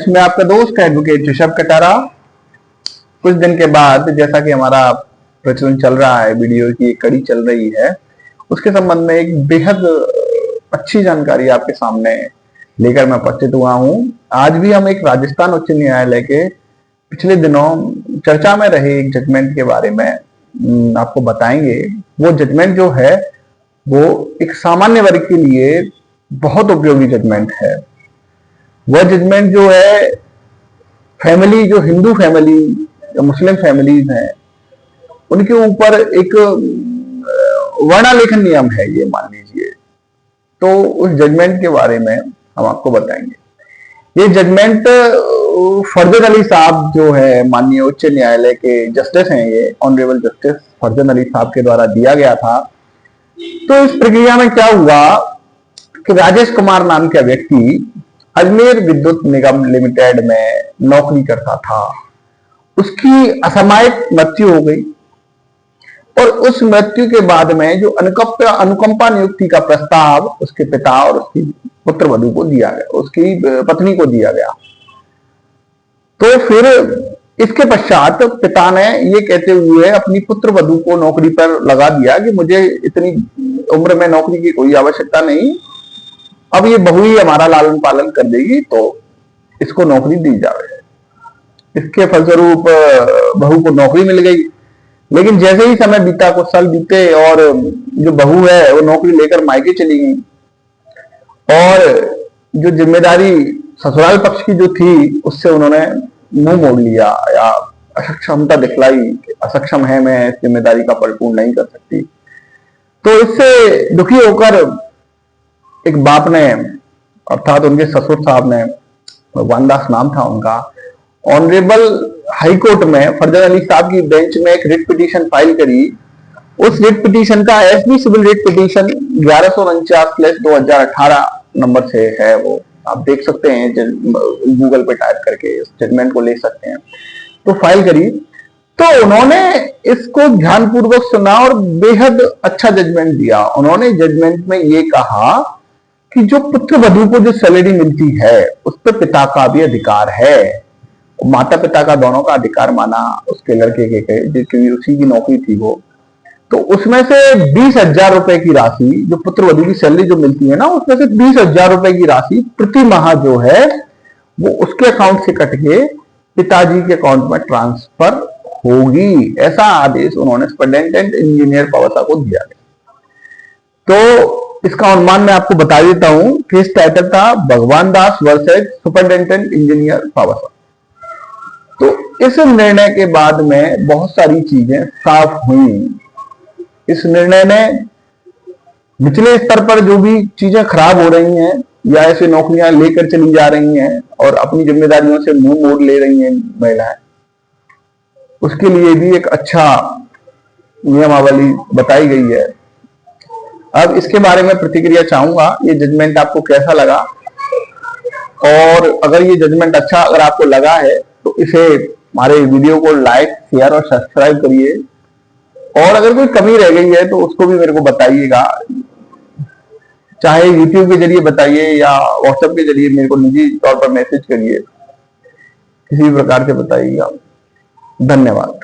Friends, मैं आपका दोस्त एडवोकेट ऋषभ कटारा। कुछ दिन के बाद, जैसा कि हमारा प्रचलन चल रहा है, वीडियो की एक कड़ी चल रही है, उसके संबंध में एक बेहद अच्छी जानकारी आपके सामने लेकर मैं उपस्थित हुआ हूं। आज भी हम एक राजस्थान उच्च न्यायालय के पिछले दिनों चर्चा में रहे एक जजमेंट के बारे में आपको बताएंगे। वो जजमेंट जो है वो एक सामान्य वर्ग के लिए बहुत उपयोगी जजमेंट है। वह जजमेंट जो है फैमिली, जो हिंदू फैमिली या मुस्लिम फैमिलीज हैं, उनके ऊपर एक वर्णालेखन नियम है, ये मान लीजिए। तो उस जजमेंट के बारे में हम आपको बताएंगे। ये जजमेंट फरजत अली साहब जो है, माननीय उच्च न्यायालय के जस्टिस हैं, ये ऑनरेबल जस्टिस फरजत अली साहब के द्वारा दिया गया था। तो इस प्रक्रिया में क्या हुआ कि राजेश कुमार नाम का व्यक्ति अजमेर विद्युत निगम लिमिटेड में नौकरी करता था। उसकी असामयिक मृत्यु हो गई और उस मृत्यु के बाद में जो अनुकंपा नियुक्ति का प्रस्ताव उसके पिता और उसकी पुत्र वधू को दिया गया, उसकी पत्नी को दिया गया। तो फिर इसके पश्चात पिता ने ये कहते हुए अपनी पुत्र वधू को नौकरी पर लगा दिया कि मुझे इतनी उम्र में नौकरी की कोई आवश्यकता नहीं, अब ये बहू ही हमारा लालन पालन कर देगी, तो इसको नौकरी दी जाए। इसके फलस्वरूप बहू को नौकरी मिल गई। लेकिन जैसे ही समय बीता, कुछ साल बीते और जो बहू है वो नौकरी लेकर मायके चली गई और जो जिम्मेदारी ससुराल पक्ष की जो थी उससे उन्होंने मुंह मोड़ लिया या असक्षमता दिखलाई, असक्षम है, मैं इस जिम्मेदारी का परिपूर्ण नहीं कर सकती। तो इससे दुखी होकर एक बाप ने, अर्थात उनके ससुर साहब ने, भगवान दास नाम था उनका, ऑनरेबल हाई कोर्ट में फरजत अली साहब की बेंच में एक रिट पिटीशन फाइल करी। उस रिट पिटीशन का SB civil writ petition 1149/2018 number से है। वो आप देख सकते हैं, गूगल पे टाइप करके इस जजमेंट को ले सकते हैं। तो फाइल करी तो उन्होंने इसको ध्यानपूर्वक सुना और बेहद अच्छा जजमेंट दिया। उन्होंने जजमेंट में ये कहा कि जो पुत्र वधू को जो सैलरी मिलती है उस पर पिता का भी अधिकार है, माता पिता का दोनों का अधिकार माना उसके लड़के के, जिसकी उसी की नौकरी थी वो। तो उसमें से 20,000 रुपए की राशि, जो पुत्र वधू की सैलरी जो मिलती है ना, उसमें से 20,000 रुपए की राशि प्रति माह जो है वो उसके अकाउंट से कट के पिताजी के अकाउंट में ट्रांसफर होगी। ऐसा आदेश उन्होंने सुपरिटेंडेंट इंजीनियर पावसा को दिया गया। तो इसका अनुमान मैं आपको बता देता हूं कि इस टाइटल था भगवान दास वर्सेस सुपरिटेंडेंट इंजीनियर पावसा। तो इस निर्णय के बाद में बहुत सारी चीजें साफ हुई। इस निर्णय ने निचले स्तर पर जो भी चीजें खराब हो रही हैं या ऐसे नौकरियां लेकर चली जा रही हैं और अपनी जिम्मेदारियों से मुंह मोड़ ले रही हैं महिलाएं, उसके लिए भी एक अच्छा नियमावली बताई गई है। अब इसके बारे में प्रतिक्रिया चाहूंगा, ये जजमेंट आपको कैसा लगा, और अगर ये जजमेंट अच्छा अगर आपको लगा है तो इसे, हमारे वीडियो को लाइक, शेयर और सब्सक्राइब करिए। और अगर कोई कमी रह गई है तो उसको भी मेरे को बताइएगा, चाहे यूट्यूब के जरिए बताइए या व्हाट्सएप के जरिए मेरे को निजी तौर पर मैसेज करिए, किसी भी प्रकार से बताइएगा। धन्यवाद।